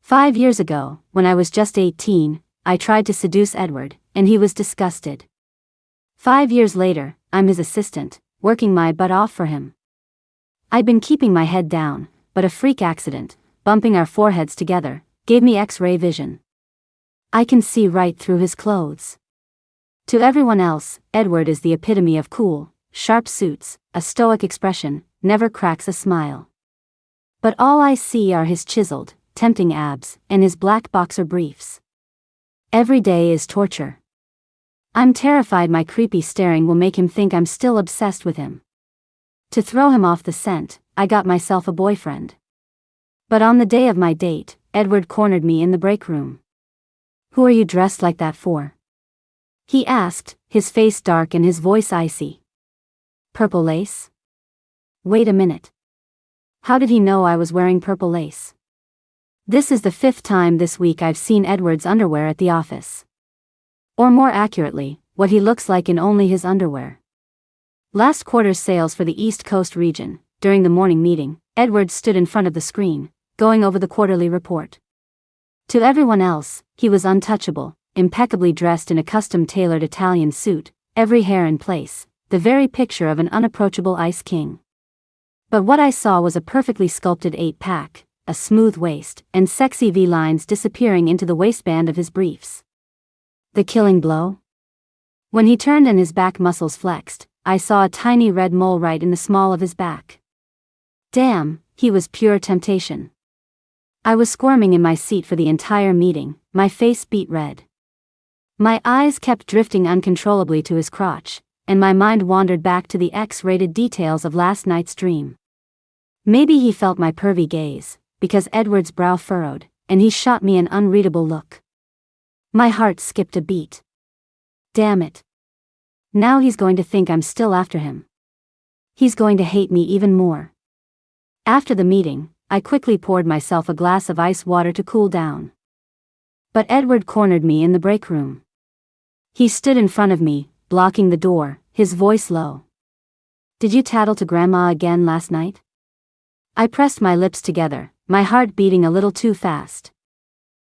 5 years ago, when I was just 18, I tried to seduce Edward, and he was disgusted. 5 years later, I'm his assistant, working my butt off for him. I'd been keeping my head down, but a freak accident, bumping our foreheads together, gave me X-ray vision. I can see right through his clothes. To everyone else, Edward is the epitome of cool, sharp suits, a stoic expression, never cracks a smile. But all I see are his chiseled, tempting abs, and his black boxer briefs. Every day is torture. I'm terrified my creepy staring will make him think I'm still obsessed with him. To throw him off the scent, I got myself a boyfriend. But on the day of my date, Edward cornered me in the break room. "Who are you dressed like that for?" he asked, his face dark and his voice icy. "Purple lace?" Wait a minute. How did he know I was wearing purple lace? This is the 5th time this week I've seen Edward's underwear at the office. Or more accurately, what he looks like in only his underwear. Last quarter's sales for the East Coast region, during the morning meeting, Edward stood in front of the screen, going over the quarterly report. To everyone else, he was untouchable, impeccably dressed in a custom-tailored Italian suit, every hair in place, the very picture of an unapproachable ice king. But what I saw was a perfectly sculpted 8-pack, a smooth waist, and sexy V-lines disappearing into the waistband of his briefs. The killing blow? When he turned and his back muscles flexed, I saw a tiny red mole right in the small of his back. Damn, he was pure temptation. I was squirming in my seat for the entire meeting, my face beet red. My eyes kept drifting uncontrollably to his crotch, and my mind wandered back to the X-rated details of last night's dream. Maybe he felt my pervy gaze, because Edward's brow furrowed, and he shot me an unreadable look. My heart skipped a beat. Damn it. Now he's going to think I'm still after him. He's going to hate me even more. After the meeting, I quickly poured myself a glass of ice water to cool down. But Edward cornered me in the break room. He stood in front of me, blocking the door, his voice low. "Did you tattle to Grandma again last night?" I pressed my lips together, my heart beating a little too fast.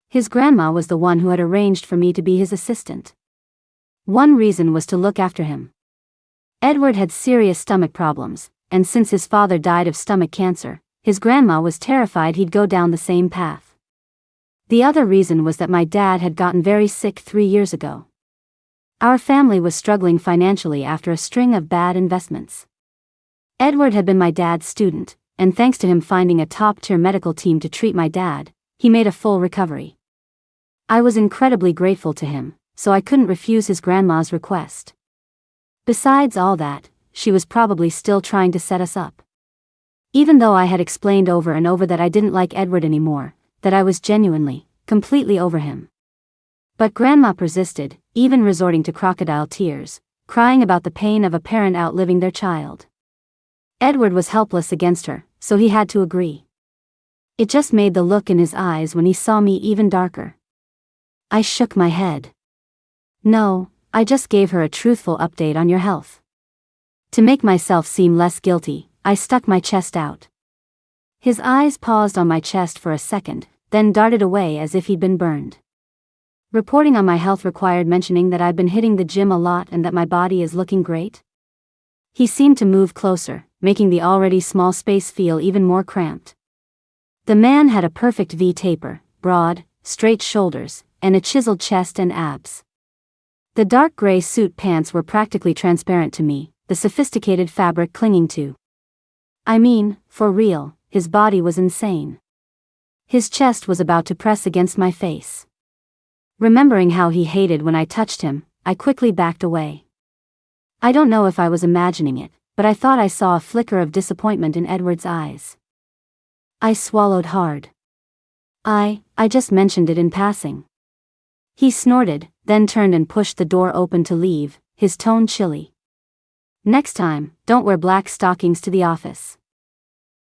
His grandma was the one who had arranged for me to be his assistant. One reason was to look after him. Edward had serious stomach problems, and since his father died of stomach cancer, his grandma was terrified he'd go down the same path. The other reason was that my dad had gotten very sick 3 years ago. Our family was struggling financially after a string of bad investments. Edward had been my dad's student, and thanks to him finding a top-tier medical team to treat my dad, he made a full recovery. I was incredibly grateful to him, so I couldn't refuse his grandma's request. Besides all that, she was probably still trying to set us up. Even though I had explained over and over that I didn't like Edward anymore, that I was genuinely, completely over him. But Grandma persisted, even resorting to crocodile tears, crying about the pain of a parent outliving their child. Edward was helpless against her, so he had to agree. It just made the look in his eyes when he saw me even darker. I shook my head. "No, I just gave her a truthful update on your health." To make myself seem less guilty, I stuck my chest out. His eyes paused on my chest for a second, then darted away as if he'd been burned. "Reporting on my health required mentioning that I've been hitting the gym a lot and that my body is looking great?" He seemed to move closer, making the already small space feel even more cramped. The man had a perfect V-taper, broad, straight shoulders, and a chiseled chest and abs. The dark gray suit pants were practically transparent to me, the sophisticated fabric clinging to. I mean, for real, his body was insane. His chest was about to press against my face. Remembering how he hated when I touched him, I quickly backed away. I don't know if I was imagining it, but I thought I saw a flicker of disappointment in Edward's eyes. I swallowed hard. I just mentioned it in passing. He snorted, then turned and pushed the door open to leave, his tone chilly. "Next time, don't wear black stockings to the office."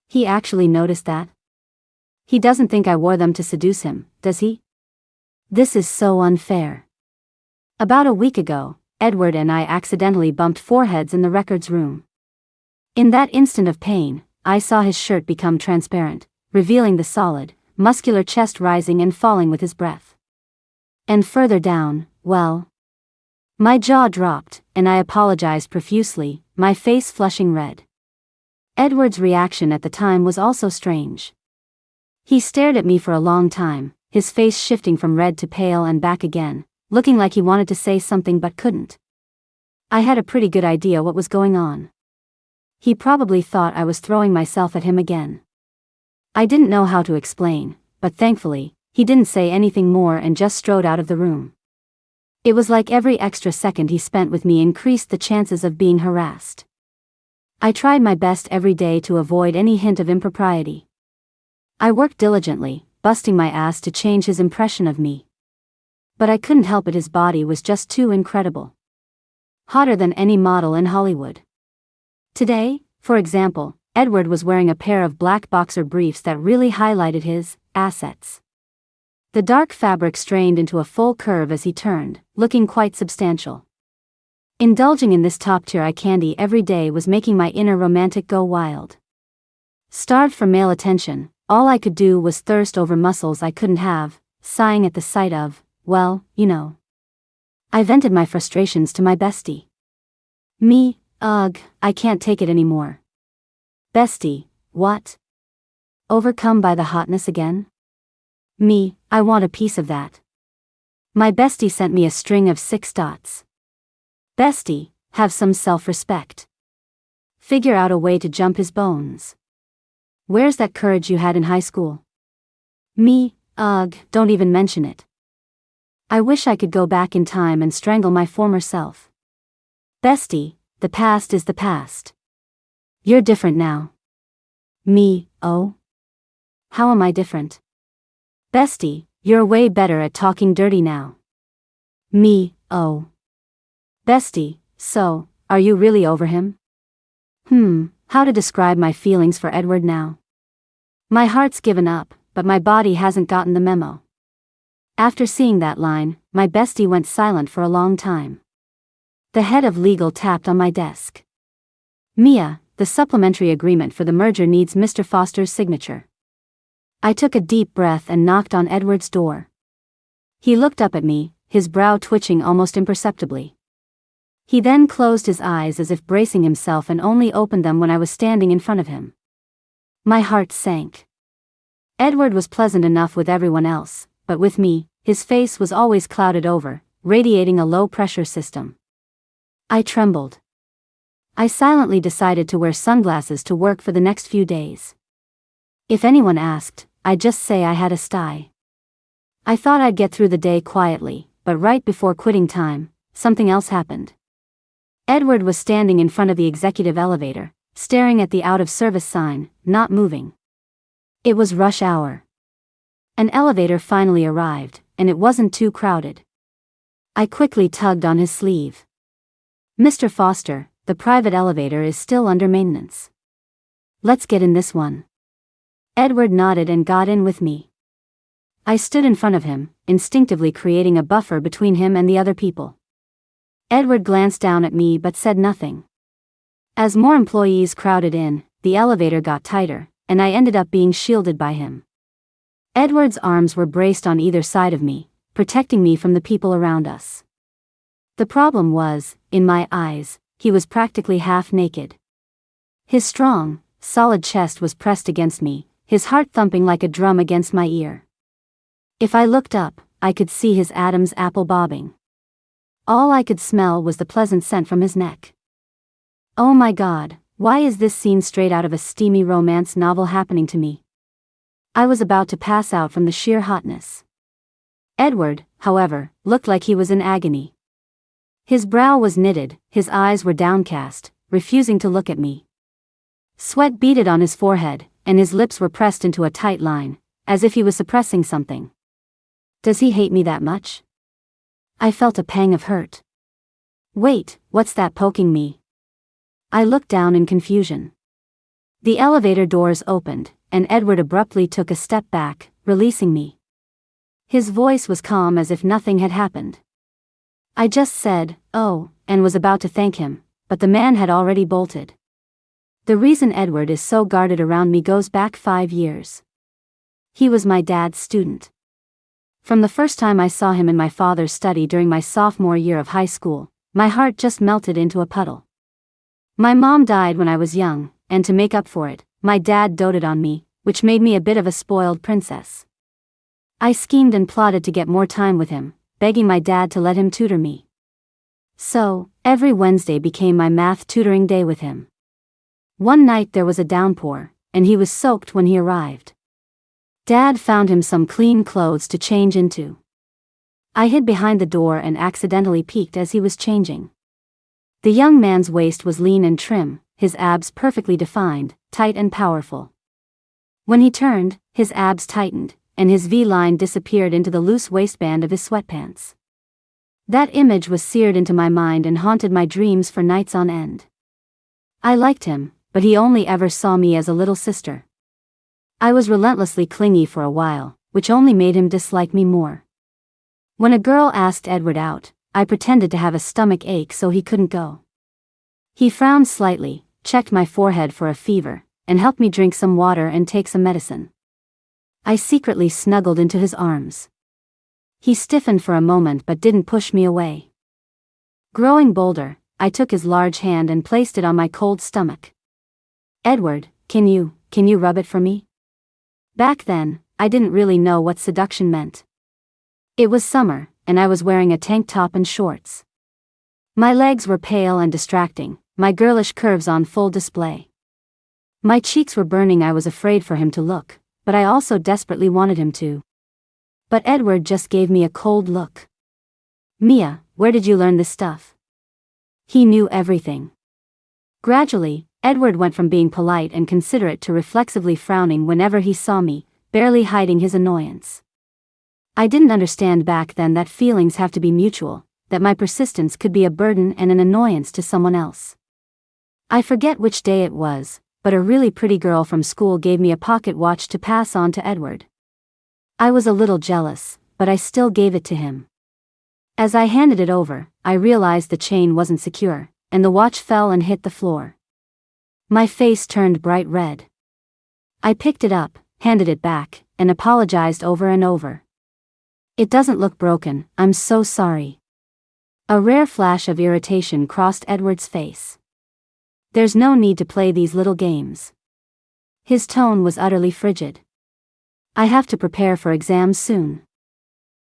He actually noticed that? He doesn't think I wore them to seduce him, does he? This is so unfair. About a week ago, Edward and I accidentally bumped foreheads in the records room. In that instant of pain, I saw his shirt become transparent, revealing the solid, muscular chest rising and falling with his breath. And further down, well. My jaw dropped, and I apologized profusely, my face flushing red. Edward's reaction at the time was also strange. He stared at me for a long time, his face shifting from red to pale and back again, looking like he wanted to say something but couldn't. I had a pretty good idea what was going on. He probably thought I was throwing myself at him again. I didn't know how to explain, but thankfully, he didn't say anything more and just strode out of the room. It was like every extra second he spent with me increased the chances of being harassed. I tried my best every day to avoid any hint of impropriety. I worked diligently, busting my ass to change his impression of me. But I couldn't help it, his body was just too incredible. Hotter than any model in Hollywood. Today, for example, Edward was wearing a pair of black boxer briefs that really highlighted his assets. The dark fabric strained into a full curve as he turned, looking quite substantial. Indulging in this top-tier eye candy every day was making my inner romantic go wild. Starved for male attention, all I could do was thirst over muscles I couldn't have, sighing at the sight of, well, you know. I vented my frustrations to my bestie. Me, ugh, I can't take it anymore. Bestie, what? Overcome by the hotness again? Me, I want a piece of that. My bestie sent me a string of 6 dots. Bestie, have some self-respect. Figure out a way to jump his bones. Where's that courage you had in high school? Me, ugh, don't even mention it. I wish I could go back in time and strangle my former self. Bestie, the past is the past. You're different now. Me, oh? How am I different? Bestie, you're way better at talking dirty now. Me, oh. Bestie, so, are you really over him? How to describe my feelings for Edward now? My heart's given up, but my body hasn't gotten the memo. After seeing that line, my bestie went silent for a long time. The head of legal tapped on my desk. Mia, the supplementary agreement for the merger needs Mr. Foster's signature. I took a deep breath and knocked on Edward's door. He looked up at me, his brow twitching almost imperceptibly. He then closed his eyes as if bracing himself and only opened them when I was standing in front of him. My heart sank. Edward was pleasant enough with everyone else, but with me, his face was always clouded over, radiating a low-pressure system. I trembled. I silently decided to wear sunglasses to work for the next few days. If anyone asked, I'd just say I had a sty. I thought I'd get through the day quietly, but right before quitting time, something else happened. Edward was standing in front of the executive elevator, staring at the out-of-service sign, not moving. It was rush hour. An elevator finally arrived, and it wasn't too crowded. I quickly tugged on his sleeve. Mr. Foster, the private elevator is still under maintenance. Let's get in this one. Edward nodded and got in with me. I stood in front of him, instinctively creating a buffer between him and the other people. Edward glanced down at me but said nothing. As more employees crowded in, the elevator got tighter, and I ended up being shielded by him. Edward's arms were braced on either side of me, protecting me from the people around us. The problem was, in my eyes, he was practically half naked. His strong, solid chest was pressed against me, his heart thumping like a drum against my ear. If I looked up, I could see his Adam's apple bobbing. All I could smell was the pleasant scent from his neck. Oh my God, why is this scene straight out of a steamy romance novel happening to me? I was about to pass out from the sheer hotness. Edward, however, looked like he was in agony. His brow was knitted, his eyes were downcast, refusing to look at me. Sweat beaded on his forehead, and his lips were pressed into a tight line, as if he was suppressing something. Does he hate me that much? I felt a pang of hurt. Wait, what's that poking me? I looked down in confusion. The elevator doors opened, and Edward abruptly took a step back, releasing me. His voice was calm as if nothing had happened. I just said, "Oh," and was about to thank him, but the man had already bolted. The reason Edward is so guarded around me goes back 5 years. He was my dad's student. From the first time I saw him in my father's study during my sophomore year of high school, my heart just melted into a puddle. My mom died when I was young, and to make up for it, my dad doted on me, which made me a bit of a spoiled princess. I schemed and plotted to get more time with him, begging my dad to let him tutor me. So, every Wednesday became my math tutoring day with him. One night there was a downpour, and he was soaked when he arrived. Dad found him some clean clothes to change into. I hid behind the door and accidentally peeked as he was changing. The young man's waist was lean and trim, his abs perfectly defined, tight and powerful. When he turned, his abs tightened, and his V-line disappeared into the loose waistband of his sweatpants. That image was seared into my mind and haunted my dreams for nights on end. I liked him, but he only ever saw me as a little sister. I was relentlessly clingy for a while, which only made him dislike me more. When a girl asked Edward out, I pretended to have a stomach ache so he couldn't go. He frowned slightly, checked my forehead for a fever, and helped me drink some water and take some medicine. I secretly snuggled into his arms. He stiffened for a moment but didn't push me away. Growing bolder, I took his large hand and placed it on my cold stomach. "Edward, can you rub it for me?" Back then, I didn't really know what seduction meant. It was summer, and I was wearing a tank top and shorts. My legs were pale and distracting, my girlish curves on full display. My cheeks were burning. I was afraid for him to look, but I also desperately wanted him to. But Edward just gave me a cold look. "Mia, where did you learn this stuff?" He knew everything. Gradually, Edward went from being polite and considerate to reflexively frowning whenever he saw me, barely hiding his annoyance. I didn't understand back then that feelings have to be mutual, that my persistence could be a burden and an annoyance to someone else. I forget which day it was, but a really pretty girl from school gave me a pocket watch to pass on to Edward. I was a little jealous, but I still gave it to him. As I handed it over, I realized the chain wasn't secure, and the watch fell and hit the floor. My face turned bright red. I picked it up, handed it back, and apologized over and over. "It doesn't look broken, I'm so sorry." A rare flash of irritation crossed Edward's face. "There's no need to play these little games." His tone was utterly frigid. "I have to prepare for exams soon.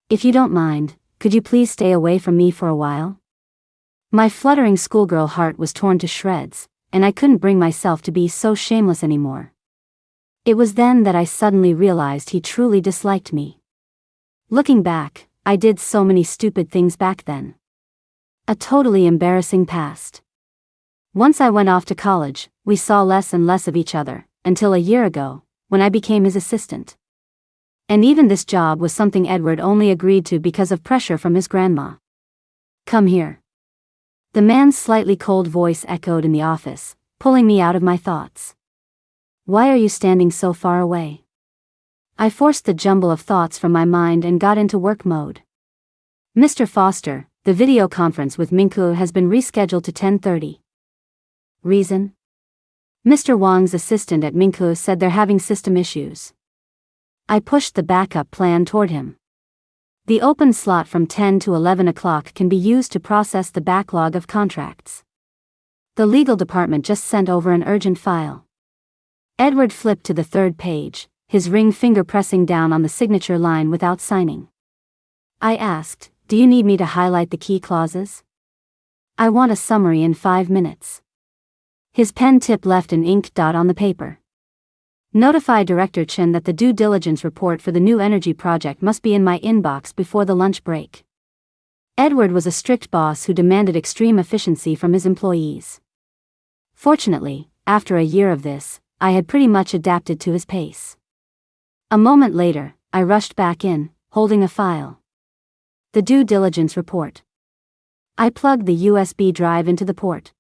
If you don't mind, could you please stay away from me for a while?" My fluttering schoolgirl heart was torn to shreds, and I couldn't bring myself to be so shameless anymore. It was then that I suddenly realized he truly disliked me. Looking back, I did so many stupid things back then. A totally embarrassing past. Once I went off to college, we saw less and less of each other, until a year ago, when I became his assistant. And even this job was something Edward only agreed to because of pressure from his grandma. "Come here." The man's slightly cold voice echoed in the office, pulling me out of my thoughts. "Why are you standing so far away?" I forced the jumble of thoughts from my mind and got into work mode. "Mr. Foster, the video conference with Minku has been rescheduled to 10:30. Reason? Mr. Wang's assistant at Minku said they're having system issues." I pushed the backup plan toward him. "The open slot from 10 to 11 o'clock can be used to process the backlog of contracts. The legal department just sent over an urgent file." Edward flipped to the third page, his ring finger pressing down on the signature line without signing. I asked, "Do you need me to highlight the key clauses?" "I want a summary in 5 minutes." His pen tip left an ink dot on the paper. "Notify Director Chen that the due diligence report for the new energy project must be in my inbox before the lunch break." Edward was a strict boss who demanded extreme efficiency from his employees. Fortunately, after a year of this, I had pretty much adapted to his pace. A moment later, I rushed back in, holding a file. The due diligence report. I plugged the USB drive into the port.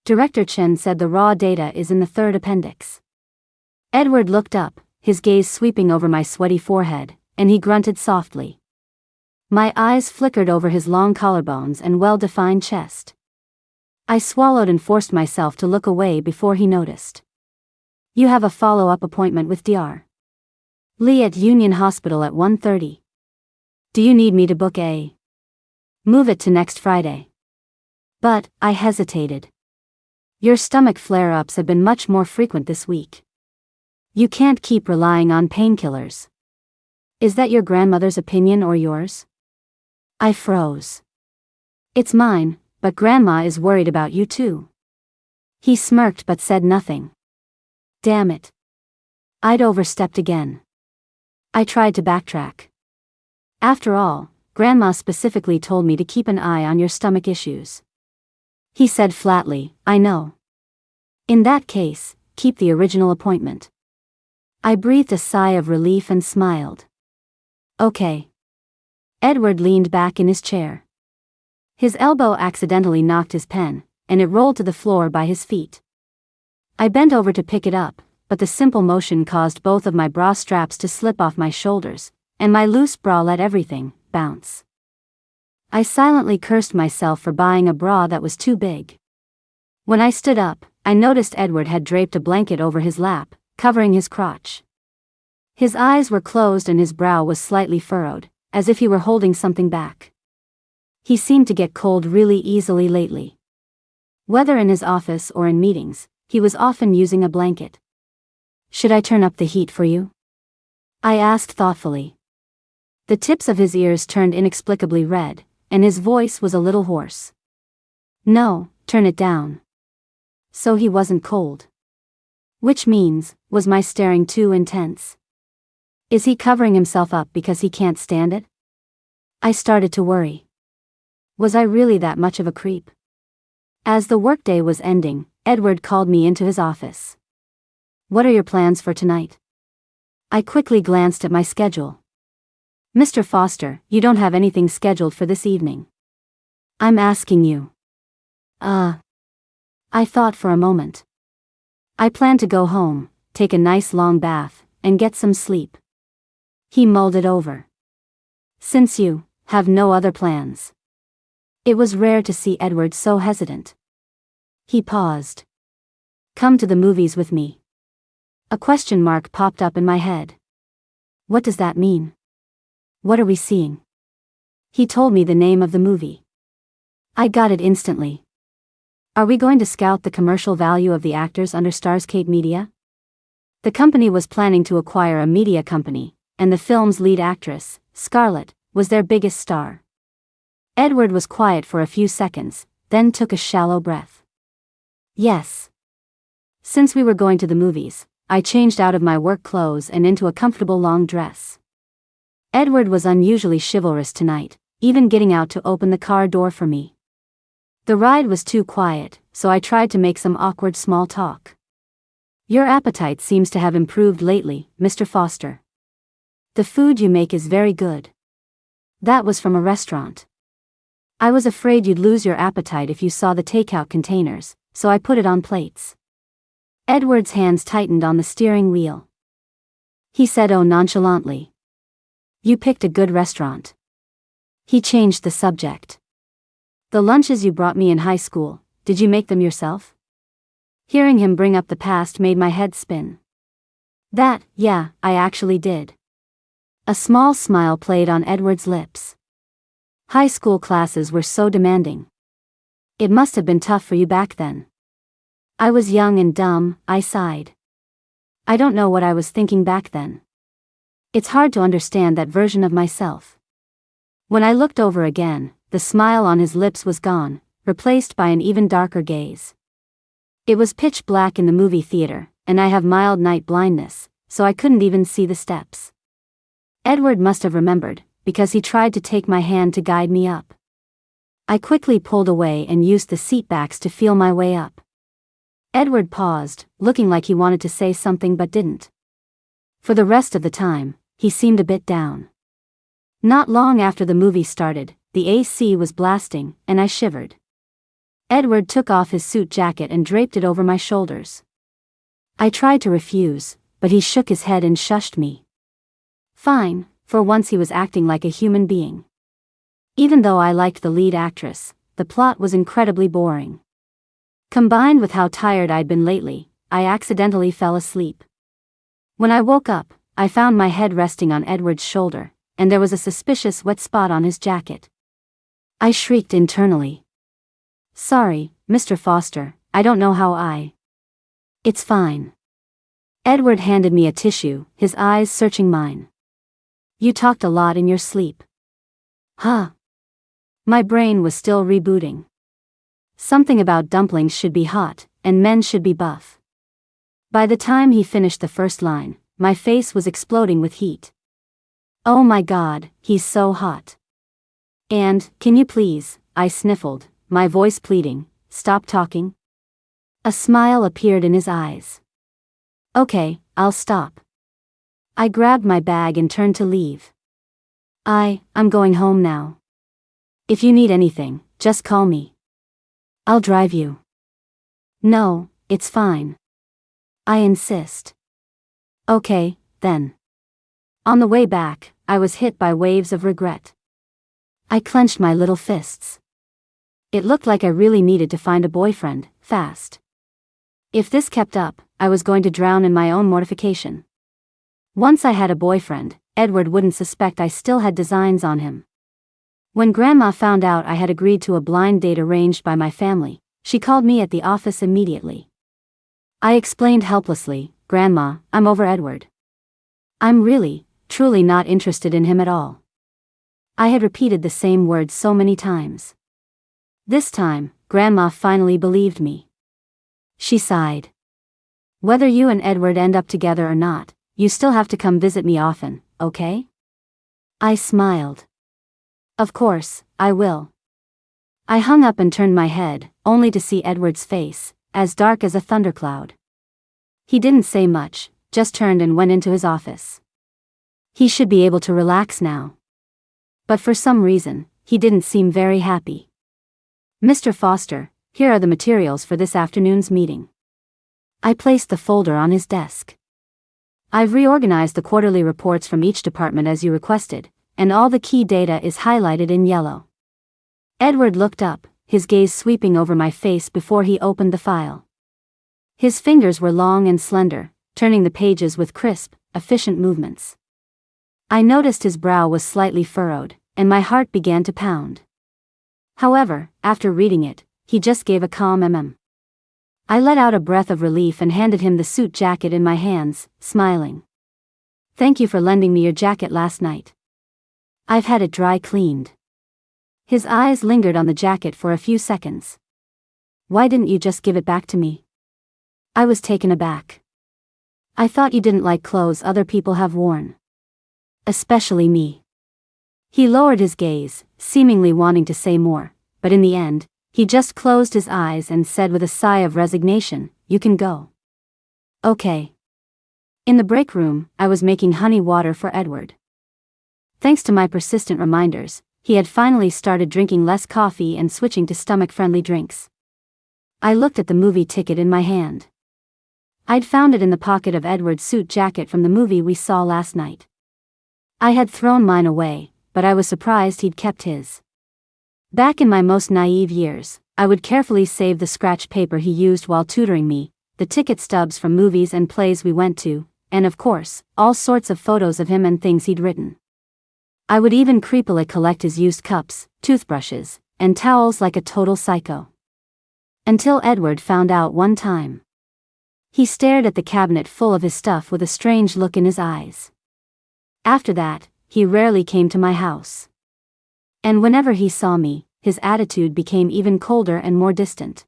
Director Chen said the raw data is in the third appendix. Edward looked up, his gaze sweeping over my sweaty forehead, and he grunted softly. My eyes flickered over his long collarbones and well-defined chest. I swallowed and forced myself to look away before he noticed. "You have a follow-up appointment with Dr. Lee at Union Hospital at 1:30. Do you need me to book a? Move it to next Friday. But, I hesitated. Your stomach flare-ups have been much more frequent this week. You can't keep relying on painkillers. Is that your grandmother's opinion or yours? I froze. It's mine, but Grandma is worried about you too. He smirked but said nothing. Damn it. I'd overstepped again. I tried to backtrack. After all, Grandma specifically told me to keep an eye on your stomach issues. He said flatly, I know. In that case, keep the original appointment. I breathed a sigh of relief and smiled. Okay. Edward leaned back in his chair. His elbow accidentally knocked his pen, and it rolled to the floor by his feet. I bent over to pick it up, but the simple motion caused both of my bra straps to slip off my shoulders, and my loose bra let everything bounce. I silently cursed myself for buying a bra that was too big. When I stood up, I noticed Edward had draped a blanket over his lap, covering his crotch. His eyes were closed and his brow was slightly furrowed, as if he were holding something back. He seemed to get cold really easily lately. Whether in his office or in meetings, he was often using a blanket. Should I turn up the heat for you? I asked thoughtfully. The tips of his ears turned inexplicably red, and his voice was a little hoarse. No, turn it down. So he wasn't cold. Which means, was my staring too intense? Is he covering himself up because he can't stand it? I started to worry. Was I really that much of a creep? As the workday was ending, Edward called me into his office. What are your plans for tonight? I quickly glanced at my schedule. Mr. Foster, you don't have anything scheduled for this evening. I'm asking you. I thought for a moment. I plan to go home, take a nice long bath, and get some sleep. He mulled it over. Since you have no other plans. It was rare to see Edward so hesitant. He paused. Come to the movies with me. A question mark popped up in my head. What does that mean? What are we seeing? He told me the name of the movie. I got it instantly. Are we going to scout the commercial value of the actors under Starscape Media? The company was planning to acquire a media company, and the film's lead actress, Scarlett, was their biggest star. Edward was quiet for a few seconds, then took a shallow breath. Yes. Since we were going to the movies, I changed out of my work clothes and into a comfortable long dress. Edward was unusually chivalrous tonight, even getting out to open the car door for me. The ride was too quiet, so I tried to make some awkward small talk. Your appetite seems to have improved lately, Mr. Foster. The food you make is very good. That was from a restaurant. I was afraid you'd lose your appetite if you saw the takeout containers, so I put it on plates. Edward's hands tightened on the steering wheel. He said nonchalantly. You picked a good restaurant. He changed the subject. The lunches you brought me in high school, did you make them yourself? Hearing him bring up the past made my head spin. Yeah, I actually did. A small smile played on Edward's lips. High school classes were so demanding. It must have been tough for you back then. I was young and dumb, I sighed. I don't know what I was thinking back then. It's hard to understand that version of myself. When I looked over again, the smile on his lips was gone, replaced by an even darker gaze. It was pitch black in the movie theater, and I have mild night blindness, so I couldn't even see the steps. Edward must have remembered, because he tried to take my hand to guide me up. I quickly pulled away and used the seat backs to feel my way up. Edward paused, looking like he wanted to say something but didn't. For the rest of the time, he seemed a bit down. Not long after the movie started, the AC was blasting, and I shivered. Edward took off his suit jacket and draped it over my shoulders. I tried to refuse, but he shook his head and shushed me. Fine, for once he was acting like a human being. Even though I liked the lead actress, the plot was incredibly boring. Combined with how tired I'd been lately, I accidentally fell asleep. When I woke up, I found my head resting on Edward's shoulder, and there was a suspicious wet spot on his jacket. I shrieked internally. "Sorry, Mr. Foster, I don't know how I..." "It's fine." Edward handed me a tissue, his eyes searching mine. "You talked a lot in your sleep." Huh? My brain was still rebooting. Something about dumplings should be hot, and men should be buff. By the time he finished the first line, my face was exploding with heat. "Oh my God, he's so hot." "And, can you please," I sniffled, my voice pleading, "stop talking?" A smile appeared in his eyes. "Okay, I'll stop." I grabbed my bag and turned to leave. I'm going home now. If you need anything, just call me. I'll drive you." "No, it's fine." I insist. "Okay, then." On the way back, I was hit by waves of regret. I clenched my little fists. It looked like I really needed to find a boyfriend, fast. If this kept up, I was going to drown in my own mortification. Once I had a boyfriend, Edward wouldn't suspect I still had designs on him. When Grandma found out I had agreed to a blind date arranged by my family, she called me at the office immediately. I explained helplessly, "Grandma, I'm over Edward. I'm really, truly not interested in him at all." I had repeated the same words so many times. This time, Grandma finally believed me. She sighed. "Whether you and Edward end up together or not, you still have to come visit me often, okay?" I smiled. "Of course, I will." I hung up and turned my head, only to see Edward's face, as dark as a thundercloud. He didn't say much, just turned and went into his office. He should be able to relax now. But for some reason, he didn't seem very happy. "Mr. Foster, here are the materials for this afternoon's meeting." I placed the folder on his desk. "I've reorganized the quarterly reports from each department as you requested, and all the key data is highlighted in yellow." Edward looked up, his gaze sweeping over my face before he opened the file. His fingers were long and slender, turning the pages with crisp, efficient movements. I noticed his brow was slightly furrowed, and my heart began to pound. However, after reading it, he just gave a calm mm. I let out a breath of relief and handed him the suit jacket in my hands, smiling. "Thank you for lending me your jacket last night. I've had it dry cleaned." His eyes lingered on the jacket for a few seconds. "Why didn't you just give it back to me?" I was taken aback. "I thought you didn't like clothes other people have worn. Especially me." He lowered his gaze, seemingly wanting to say more, but in the end, he just closed his eyes and said with a sigh of resignation, "You can go." "Okay." In the break room, I was making honey water for Edward. Thanks to my persistent reminders, he had finally started drinking less coffee and switching to stomach-friendly drinks. I looked at the movie ticket in my hand. I'd found it in the pocket of Edward's suit jacket from the movie we saw last night. I had thrown mine away, but I was surprised he'd kept his. Back in my most naive years, I would carefully save the scratch paper he used while tutoring me, the ticket stubs from movies and plays we went to, and of course, all sorts of photos of him and things he'd written. I would even creepily collect his used cups, toothbrushes, and towels like a total psycho. Until Edward found out one time. He stared at the cabinet full of his stuff with a strange look in his eyes. After that, he rarely came to my house. And whenever he saw me, his attitude became even colder and more distant.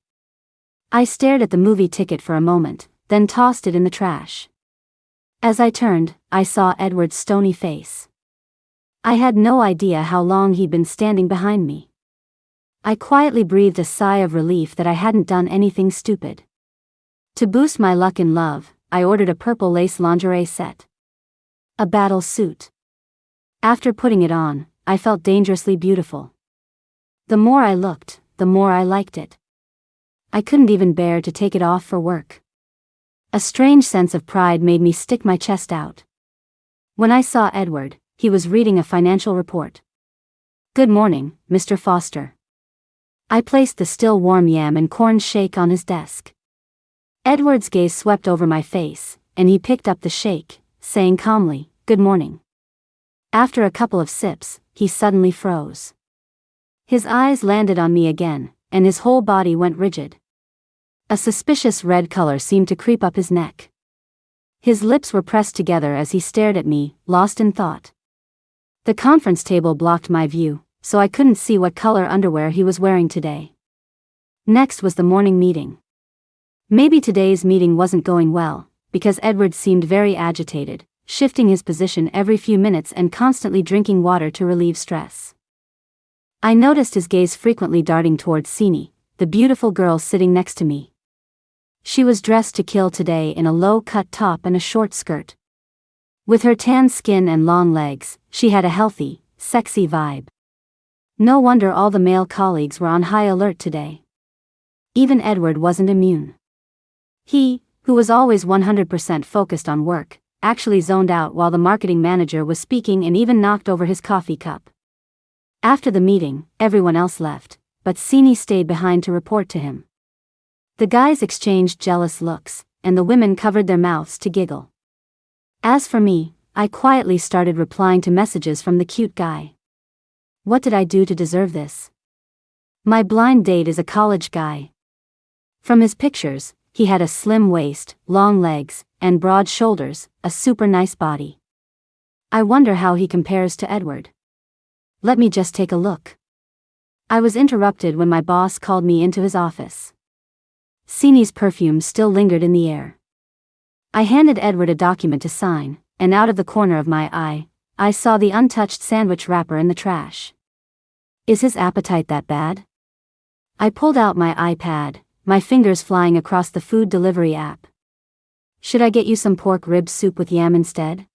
I stared at the movie ticket for a moment, then tossed it in the trash. As I turned, I saw Edward's stony face. I had no idea how long he'd been standing behind me. I quietly breathed a sigh of relief that I hadn't done anything stupid. To boost my luck in love, I ordered a purple lace lingerie set. A battle suit. After putting it on, I felt dangerously beautiful. The more I looked, the more I liked it. I couldn't even bear to take it off for work. A strange sense of pride made me stick my chest out. When I saw Edward, he was reading a financial report. "Good morning, Mr. Foster." I placed the still warm yam and corn shake on his desk. Edward's gaze swept over my face, and he picked up the shake, saying calmly, "Good morning." After a couple of sips, he suddenly froze. His eyes landed on me again, and his whole body went rigid. A suspicious red color seemed to creep up his neck. His lips were pressed together as he stared at me, lost in thought. The conference table blocked my view, so I couldn't see what color underwear he was wearing today. Next was the morning meeting. Maybe today's meeting wasn't going well, because Edward seemed very agitated, shifting his position every few minutes and constantly drinking water to relieve stress. I noticed his gaze frequently darting towards Sini, the beautiful girl sitting next to me. She was dressed to kill today in a low-cut top and a short skirt. With her tan skin and long legs, she had a healthy, sexy vibe. No wonder all the male colleagues were on high alert today. Even Edward wasn't immune. He, who was always 100% focused on work, actually zoned out while the marketing manager was speaking and even knocked over his coffee cup. After the meeting, everyone else left, but Sini stayed behind to report to him. The guys exchanged jealous looks, and the women covered their mouths to giggle. As for me, I quietly started replying to messages from the cute guy. What did I do to deserve this? My blind date is a college guy. From his pictures, he had a slim waist, long legs, and broad shoulders, a super nice body. I wonder how he compares to Edward. Let me just take a look. I was interrupted when my boss called me into his office. Sini's perfume still lingered in the air. I handed Edward a document to sign, and out of the corner of my eye, I saw the untouched sandwich wrapper in the trash. Is his appetite that bad? I pulled out my iPad, my fingers flying across the food delivery app. Should I get you some pork rib soup with yam instead?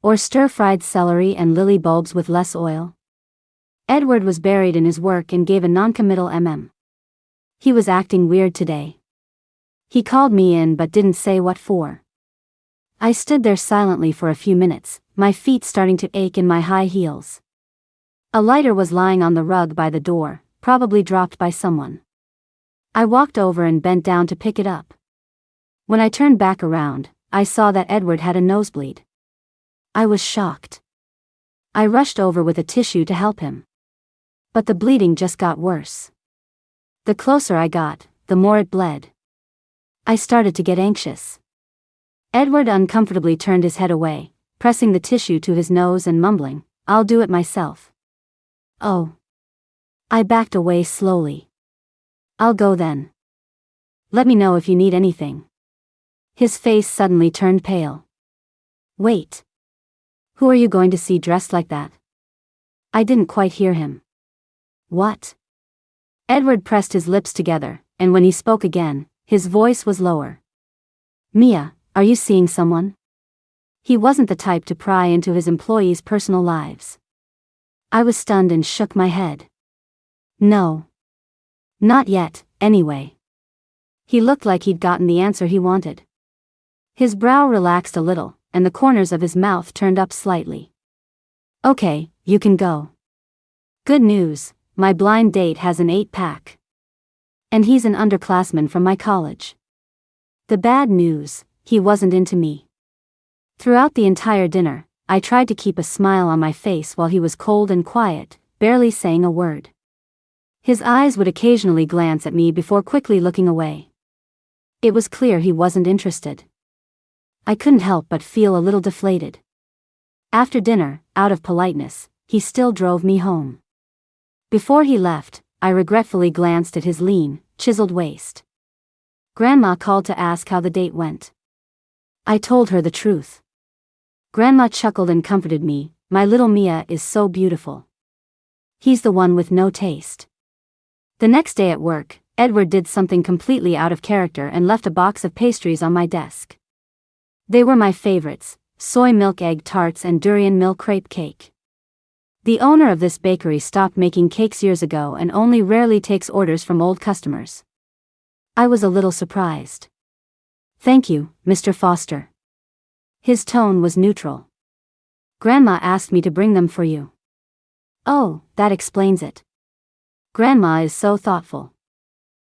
Or stir-fried celery and lily bulbs with less oil? Edward was buried in his work and gave a non-committal He was acting weird today. He called me in but didn't say what for. I stood there silently for a few minutes, my feet starting to ache in my high heels. A lighter was lying on the rug by the door, probably dropped by someone. I walked over and bent down to pick it up. When I turned back around, I saw that Edward had a nosebleed. I was shocked. I rushed over with a tissue to help him. But the bleeding just got worse. The closer I got, the more it bled. I started to get anxious. Edward uncomfortably turned his head away, pressing the tissue to his nose and mumbling, "I'll do it myself." Oh. I backed away slowly. "I'll go then. Let me know if you need anything." His face suddenly turned pale. "Wait. Who are you going to see dressed like that?" I didn't quite hear him. "What?" Edward pressed his lips together, and when he spoke again, his voice was lower. "Mia, are you seeing someone?" He wasn't the type to pry into his employees' personal lives. I was stunned and shook my head. "No. Not yet, anyway." He looked like he'd gotten the answer he wanted. His brow relaxed a little, and the corners of his mouth turned up slightly. "Okay, you can go. Good news, my blind date has an 8-pack. And he's an underclassman from my college. The bad news, he wasn't into me." Throughout the entire dinner, I tried to keep a smile on my face while he was cold and quiet, barely saying a word. His eyes would occasionally glance at me before quickly looking away. It was clear he wasn't interested. I couldn't help but feel a little deflated. After dinner, out of politeness, he still drove me home. Before he left, I regretfully glanced at his lean, chiseled waist. Grandma called to ask how the date went. I told her the truth. Grandma chuckled and comforted me, "My little Mia is so beautiful. He's the one with no taste." The next day at work, Edward did something completely out of character and left a box of pastries on my desk. They were my favorites, soy milk egg tarts and durian milk crepe cake. The owner of this bakery stopped making cakes years ago and only rarely takes orders from old customers. I was a little surprised. "Thank you, Mr. Foster." His tone was neutral. "Grandma asked me to bring them for you." "Oh, that explains it. Grandma is so thoughtful."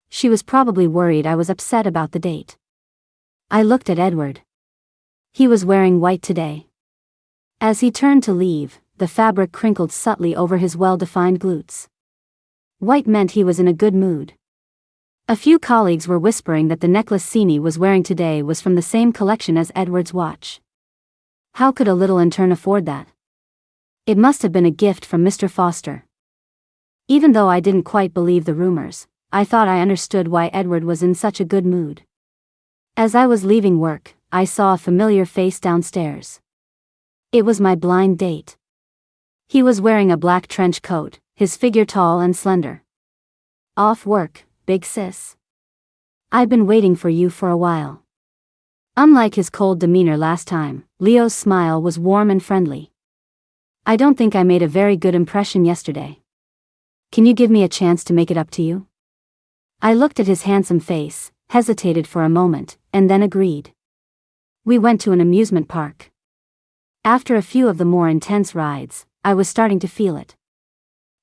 She was probably worried I was upset about the date. I looked at Edward. He was wearing white today. As he turned to leave, the fabric crinkled subtly over his well-defined glutes. White meant he was in a good mood. A few colleagues were whispering that the necklace Sini was wearing today was from the same collection as Edward's watch. How could a little intern afford that? It must have been a gift from Mr. Foster. Even though I didn't quite believe the rumors, I thought I understood why Edward was in such a good mood. As I was leaving work, I saw a familiar face downstairs. It was my blind date. He was wearing a black trench coat, his figure tall and slender. Off work, big sis. I've been waiting for you for a while. Unlike his cold demeanor last time, Leo's smile was warm and friendly. I don't think I made a very good impression yesterday. Can you give me a chance to make it up to you? I looked at his handsome face, hesitated for a moment, and then agreed. We went to an amusement park. After a few of the more intense rides, I was starting to feel it.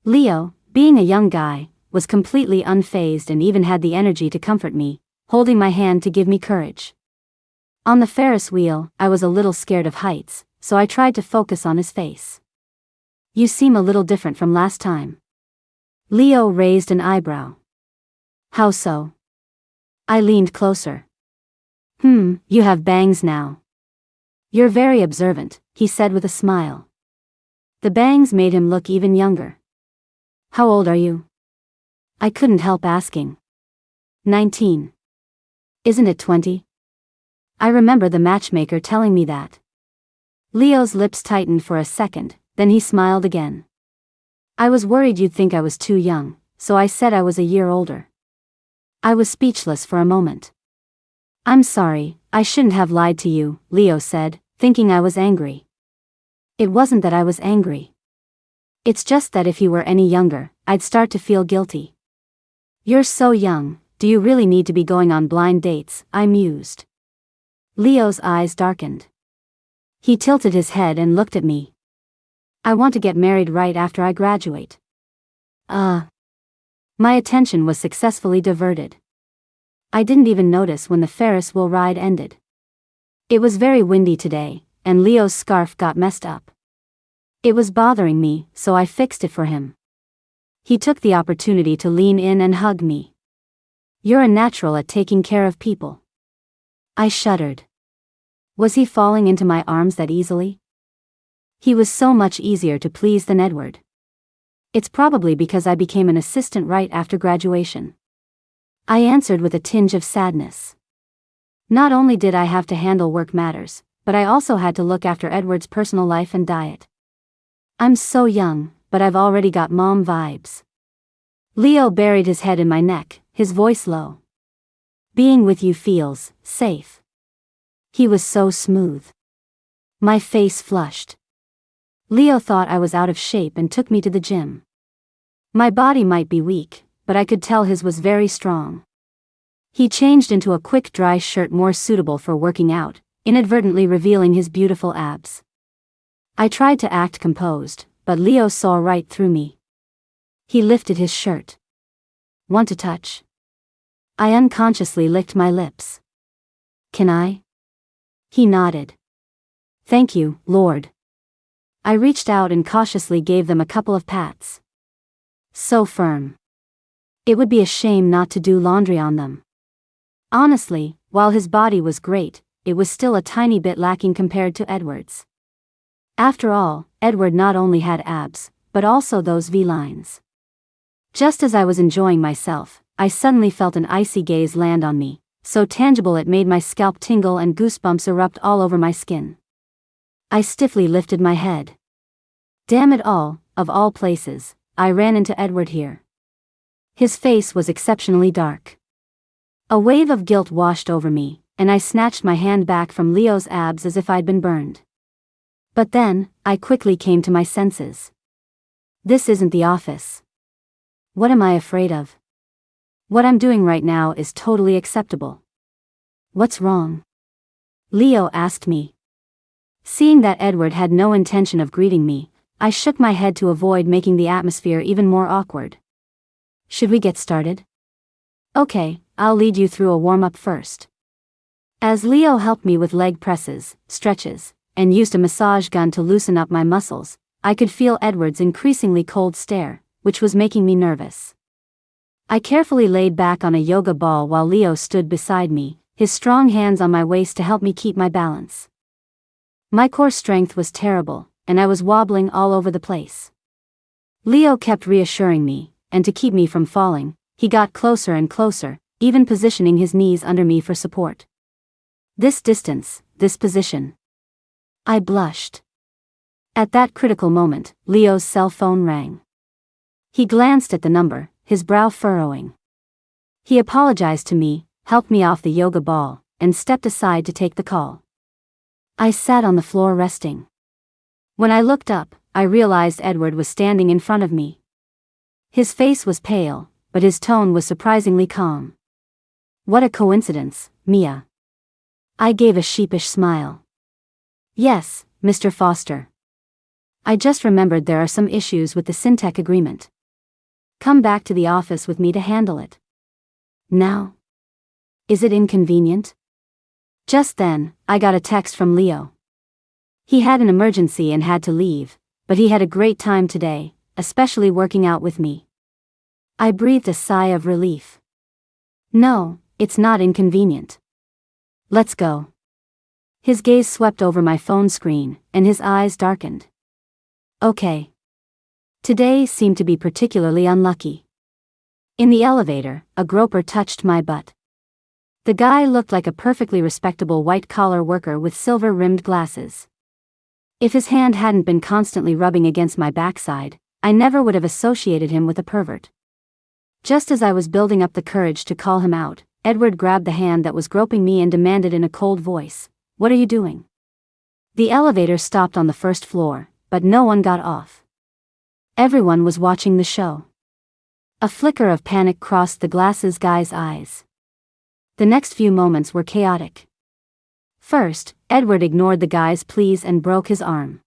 Leo, being a young guy, was completely unfazed and even had the energy to comfort me, holding my hand to give me courage. On the Ferris wheel, I was a little scared of heights, so I tried to focus on his face. You seem a little different from last time. Leo raised an eyebrow. How so? I leaned closer. You have bangs now. You're very observant, he said with a smile. The bangs made him look even younger. How old are you? I couldn't help asking. 19. Isn't it 20? I remember the matchmaker telling me that. Leo's lips tightened for a second, then he smiled again. I was worried you'd think I was too young, so I said I was a year older. I was speechless for a moment. I'm sorry, I shouldn't have lied to you, Leo said, thinking I was angry. It wasn't that I was angry. It's just that if you were any younger, I'd start to feel guilty. You're so young, do you really need to be going on blind dates? I mused. Leo's eyes darkened. He tilted his head and looked at me. I want to get married right after I graduate. My attention was successfully diverted. I didn't even notice when the Ferris wheel ride ended. It was very windy today, and Leo's scarf got messed up. It was bothering me, so I fixed it for him. He took the opportunity to lean in and hug me. You're a natural at taking care of people. I shuddered. Was he falling into my arms that easily? He was so much easier to please than Edward. It's probably because I became an assistant right after graduation. I answered with a tinge of sadness. Not only did I have to handle work matters, but I also had to look after Edward's personal life and diet. I'm so young, but I've already got mom vibes. Leo buried his head in my neck, his voice low. Being with you feels safe. He was so smooth. My face flushed. Leo thought I was out of shape and took me to the gym. My body might be weak, but I could tell his was very strong. He changed into a quick dry shirt more suitable for working out, inadvertently revealing his beautiful abs. I tried to act composed, but Leo saw right through me. He lifted his shirt. Want to touch? I unconsciously licked my lips. Can I? He nodded. Thank you, Lord. I reached out and cautiously gave them a couple of pats. So firm. It would be a shame not to do laundry on them. Honestly, while his body was great, it was still a tiny bit lacking compared to Edward's. After all, Edward not only had abs, but also those V-lines. Just as I was enjoying myself, I suddenly felt an icy gaze land on me, so tangible it made my scalp tingle and goosebumps erupt all over my skin. I stiffly lifted my head. Damn it all, of all places, I ran into Edward here. His face was exceptionally dark. A wave of guilt washed over me, and I snatched my hand back from Leo's abs as if I'd been burned. But then, I quickly came to my senses. This isn't the office. What am I afraid of? What I'm doing right now is totally acceptable. What's wrong? Leo asked me. Seeing that Edward had no intention of greeting me, I shook my head to avoid making the atmosphere even more awkward. Should we get started? Okay, I'll lead you through a warm-up first. As Leo helped me with leg presses, stretches, and used a massage gun to loosen up my muscles, I could feel Edward's increasingly cold stare, which was making me nervous. I carefully laid back on a yoga ball while Leo stood beside me, his strong hands on my waist to help me keep my balance. My core strength was terrible, and I was wobbling all over the place. Leo kept reassuring me, and to keep me from falling, he got closer and closer, even positioning his knees under me for support. This distance, this position. I blushed. At that critical moment, Leo's cell phone rang. He glanced at the number, his brow furrowing. He apologized to me, helped me off the yoga ball, and stepped aside to take the call. I sat on the floor resting. When I looked up, I realized Edward was standing in front of me. His face was pale, but his tone was surprisingly calm. What a coincidence, Mia. I gave a sheepish smile. Yes, Mr. Foster. I just remembered there are some issues with the Syntec agreement. Come back to the office with me to handle it. Now? Is it inconvenient? Just then, I got a text from Leo. He had an emergency and had to leave, but he had a great time today, especially working out with me. I breathed a sigh of relief. No, it's not inconvenient. Let's go. His gaze swept over my phone screen, and his eyes darkened. Okay. Today seemed to be particularly unlucky. In the elevator, a groper touched my butt. The guy looked like a perfectly respectable white-collar worker with silver-rimmed glasses. If his hand hadn't been constantly rubbing against my backside, I never would have associated him with a pervert. Just as I was building up the courage to call him out, Edward grabbed the hand that was groping me and demanded in a cold voice, "What are you doing?" The elevator stopped on the first floor, but no one got off. Everyone was watching the show. A flicker of panic crossed the glasses guy's eyes. The next few moments were chaotic. First, Edward ignored the guy's pleas and broke his arm.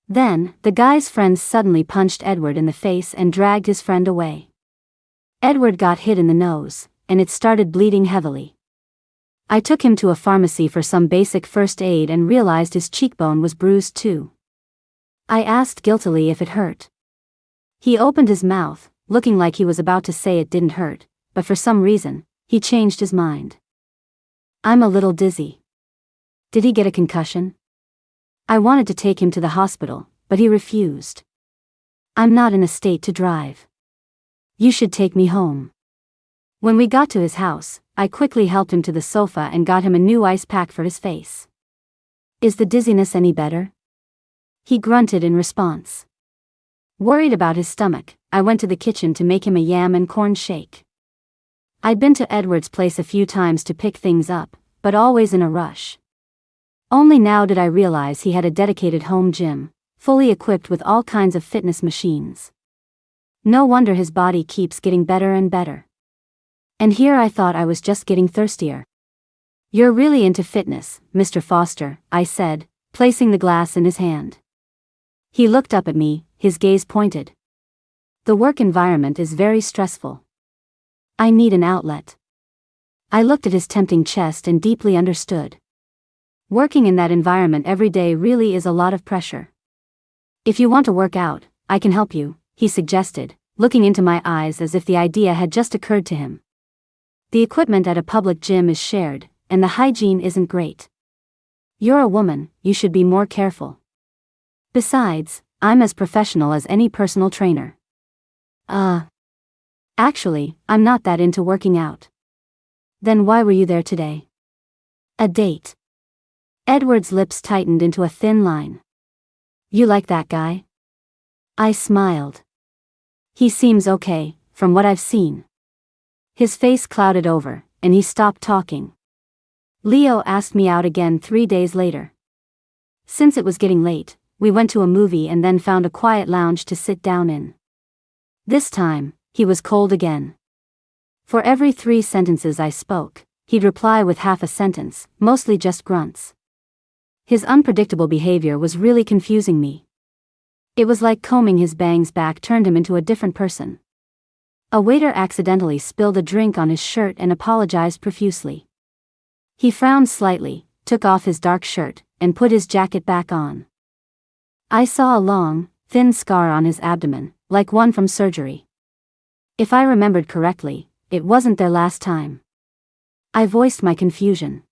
Then, the guy's friends suddenly punched Edward in the face and dragged his friend away. Edward got hit in the nose, and it started bleeding heavily. I took him to a pharmacy for some basic first aid and realized his cheekbone was bruised too. I asked guiltily if it hurt. He opened his mouth, looking like he was about to say it didn't hurt, but for some reason, he changed his mind. I'm a little dizzy. Did he get a concussion? I wanted to take him to the hospital, but he refused. I'm not in a state to drive. You should take me home. When we got to his house, I quickly helped him to the sofa and got him a new ice pack for his face. Is the dizziness any better? He grunted in response. Worried about his stomach, I went to the kitchen to make him a yam and corn shake. I'd been to Edward's place a few times to pick things up, but always in a rush. Only now did I realize he had a dedicated home gym, fully equipped with all kinds of fitness machines. No wonder his body keeps getting better and better. And here I thought I was just getting thirstier. You're really into fitness, Mr. Foster, I said, placing the glass in his hand. He looked up at me, his gaze pointed. The work environment is very stressful. I need an outlet. I looked at his tempting chest and deeply understood. Working in that environment every day really is a lot of pressure. If you want to work out, I can help you, he suggested, looking into my eyes as if the idea had just occurred to him. The equipment at a public gym is shared, and the hygiene isn't great. You're a woman, you should be more careful. Besides, I'm as professional as any personal trainer. Actually, I'm not that into working out. Then why were you there today? A date. Edward's lips tightened into a thin line. You like that guy? I smiled. He seems okay, from what I've seen. His face clouded over, and he stopped talking. Leo asked me out again 3 days later. Since it was getting late, we went to a movie and then found a quiet lounge to sit down in. This time, he was cold again. For every 3 sentences I spoke, he'd reply with half a sentence, mostly just grunts. His unpredictable behavior was really confusing me. It was like combing his bangs back turned him into a different person. A waiter accidentally spilled a drink on his shirt and apologized profusely. He frowned slightly, took off his dark shirt, and put his jacket back on. I saw a long, thin scar on his abdomen, like one from surgery. If I remembered correctly, it wasn't their last time. I voiced my confusion.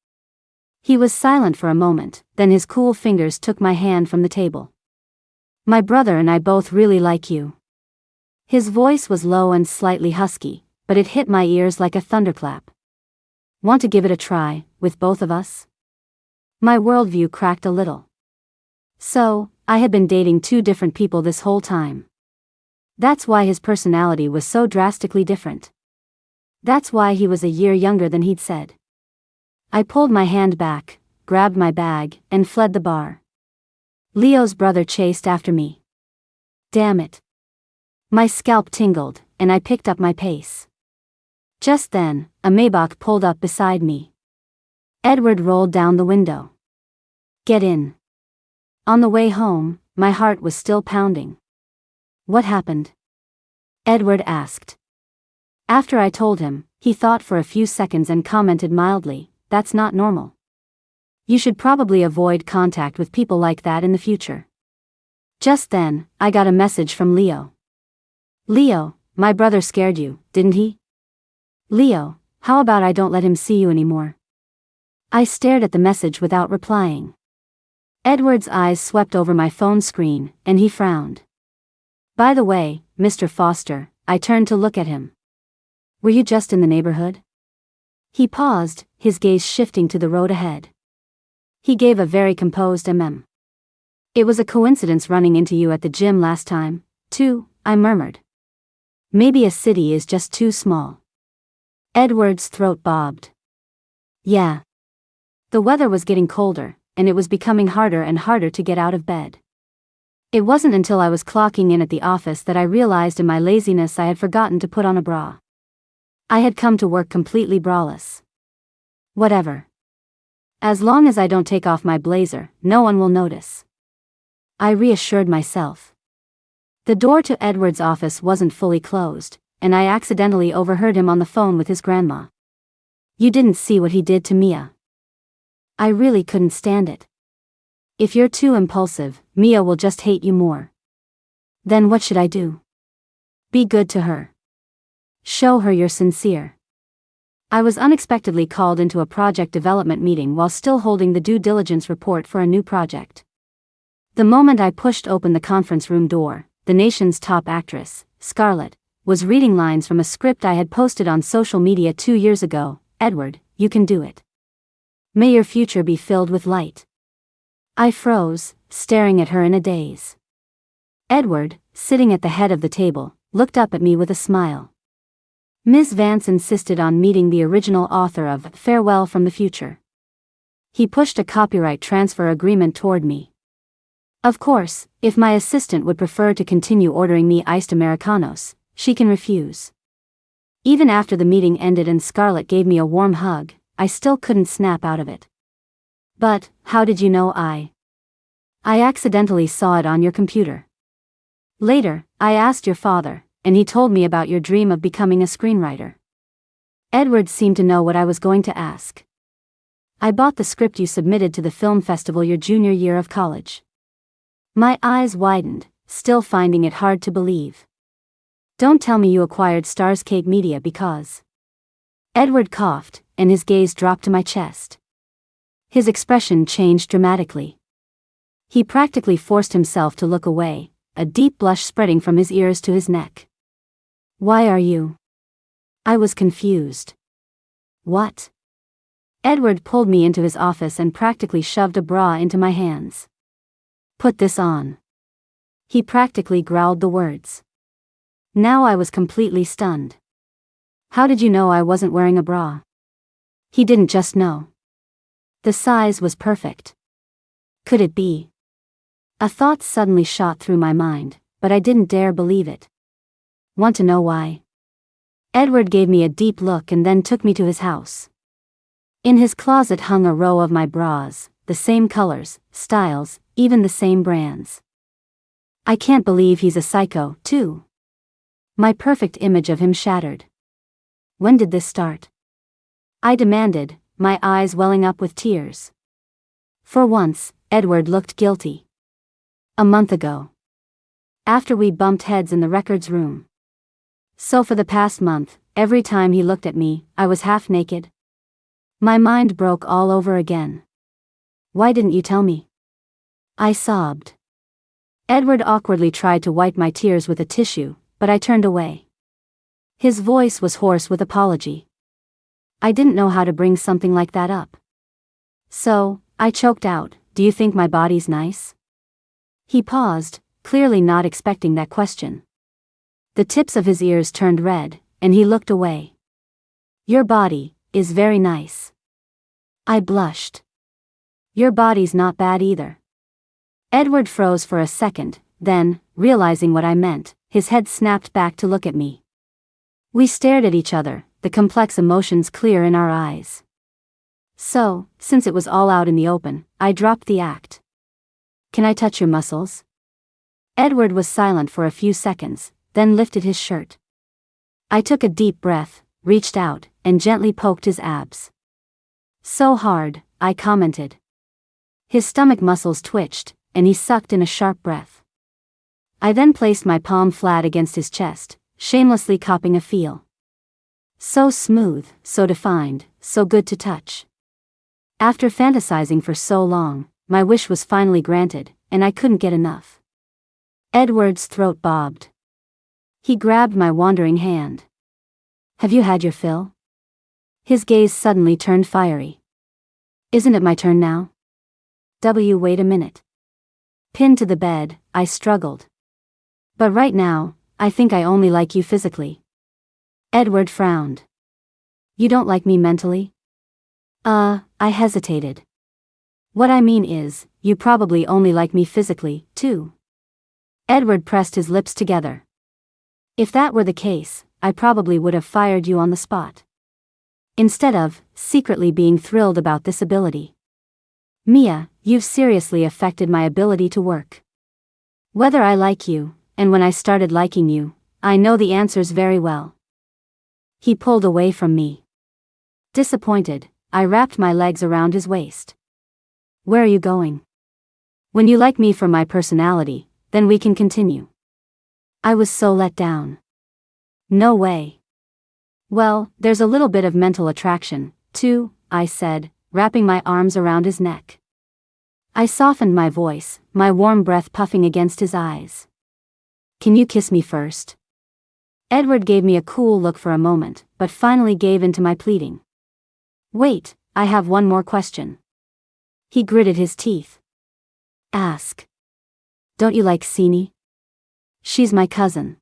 He was silent for a moment, then his cool fingers took my hand from the table. My brother and I both really like you. His voice was low and slightly husky, but it hit my ears like a thunderclap. Want to give it a try, with both of us? My worldview cracked a little. So, I had been dating two different people this whole time. That's why his personality was so drastically different. That's why he was a year younger than he'd said. I pulled my hand back, grabbed my bag, and fled the bar. Leo's brother chased after me. Damn it. My scalp tingled, and I picked up my pace. Just then, a Maybach pulled up beside me. Edward rolled down the window. Get in. On the way home, my heart was still pounding. What happened? Edward asked. After I told him, he thought for a few seconds and commented mildly, "That's not normal. You should probably avoid contact with people like that in the future." Just then, I got a message from Leo. Leo, my brother scared you, didn't he? Leo, how about I don't let him see you anymore? I stared at the message without replying. Edward's eyes swept over my phone screen, and he frowned. By the way, Mr. Foster, I turned to look at him. Were you just in the neighborhood? He paused, his gaze shifting to the road ahead. He gave a very composed mm. It was a coincidence running into you at the gym last time, too, I murmured. Maybe a city is just too small. Edward's throat bobbed. Yeah. The weather was getting colder, and it was becoming harder and harder to get out of bed. It wasn't until I was clocking in at the office that I realized in my laziness I had forgotten to put on a bra. I had come to work completely braless. Whatever. As long as I don't take off my blazer, no one will notice. I reassured myself. The door to Edward's office wasn't fully closed, and I accidentally overheard him on the phone with his grandma. You didn't see what he did to Mia. I really couldn't stand it. If you're too impulsive, Mia will just hate you more. Then what should I do? Be good to her. Show her you're sincere. I was unexpectedly called into a project development meeting while still holding the due diligence report for a new project. The moment I pushed open the conference room door, the nation's top actress, Scarlett, was reading lines from a script I had posted on social media 2 years ago. Edward, you can do it. May your future be filled with light. I froze, staring at her in a daze. Edward, sitting at the head of the table, looked up at me with a smile. Ms. Vance insisted on meeting the original author of Farewell from the Future. He pushed a copyright transfer agreement toward me. Of course, if my assistant would prefer to continue ordering me iced Americanos, she can refuse. Even after the meeting ended and Scarlett gave me a warm hug, I still couldn't snap out of it. But, how did you know I accidentally saw it on your computer. Later, I asked your father, and he told me about your dream of becoming a screenwriter. Edward seemed to know what I was going to ask. I bought the script you submitted to the film festival your junior year of college. My eyes widened, still finding it hard to believe. Don't tell me you acquired Starscape Media because... Edward coughed, and his gaze dropped to my chest. His expression changed dramatically. He practically forced himself to look away, a deep blush spreading from his ears to his neck. Why are you? I was confused. What? Edward pulled me into his office and practically shoved a bra into my hands. Put this on. He practically growled the words. Now I was completely stunned. How did you know I wasn't wearing a bra? He didn't just know. The size was perfect. Could it be? A thought suddenly shot through my mind, but I didn't dare believe it. Want to know why? Edward gave me a deep look and then took me to his house. In his closet hung a row of my bras, the same colors, styles, even the same brands. I can't believe he's a psycho, too. My perfect image of him shattered. When did this start? I demanded, my eyes welling up with tears. For once, Edward looked guilty. A month ago. After we bumped heads in the records room. So for the past month, every time he looked at me, I was half naked. My mind broke all over again. Why didn't you tell me? I sobbed. Edward awkwardly tried to wipe my tears with a tissue, but I turned away. His voice was hoarse with apology. I didn't know how to bring something like that up. So, I choked out, "Do you think my body's nice?" He paused, clearly not expecting that question. The tips of his ears turned red, and he looked away. "Your body is very nice." I blushed. "Your body's not bad either." Edward froze for a second, then, realizing what I meant, his head snapped back to look at me. We stared at each other, the complex emotions clear in our eyes. So, since it was all out in the open, I dropped the act. "Can I touch your muscles?" Edward was silent for a few seconds, then lifted his shirt. I took a deep breath, reached out, and gently poked his abs. "So hard," I commented. His stomach muscles twitched, and he sucked in a sharp breath. I then placed my palm flat against his chest, shamelessly copping a feel. So smooth, so defined, so good to touch. After fantasizing for so long, my wish was finally granted, and I couldn't get enough. Edward's throat bobbed. He grabbed my wandering hand. "Have you had your fill?" His gaze suddenly turned fiery. "Isn't it my turn now?" Wait a minute. Pinned to the bed, I struggled. "But right now, I think I only like you physically." Edward frowned. "You don't like me mentally?" I hesitated. "What I mean is, you probably only like me physically, too." Edward pressed his lips together. "If that were the case, I probably would have fired you on the spot. Instead of, secretly being thrilled about this ability. Mia, you've seriously affected my ability to work. Whether I like you, and when I started liking you, I know the answers very well." He pulled away from me. Disappointed, I wrapped my legs around his waist. "Where are you going?" "When you like me for my personality, then we can continue." I was so let down. "No way." "Well, there's a little bit of mental attraction, too," I said, wrapping my arms around his neck. I softened my voice, my warm breath puffing against his eyes. "Can you kiss me first?" Edward gave me a cool look for a moment, but finally gave in to my pleading. "Wait, I have one more question." He gritted his teeth. "Ask." "Don't you like Sini?" "She's my cousin."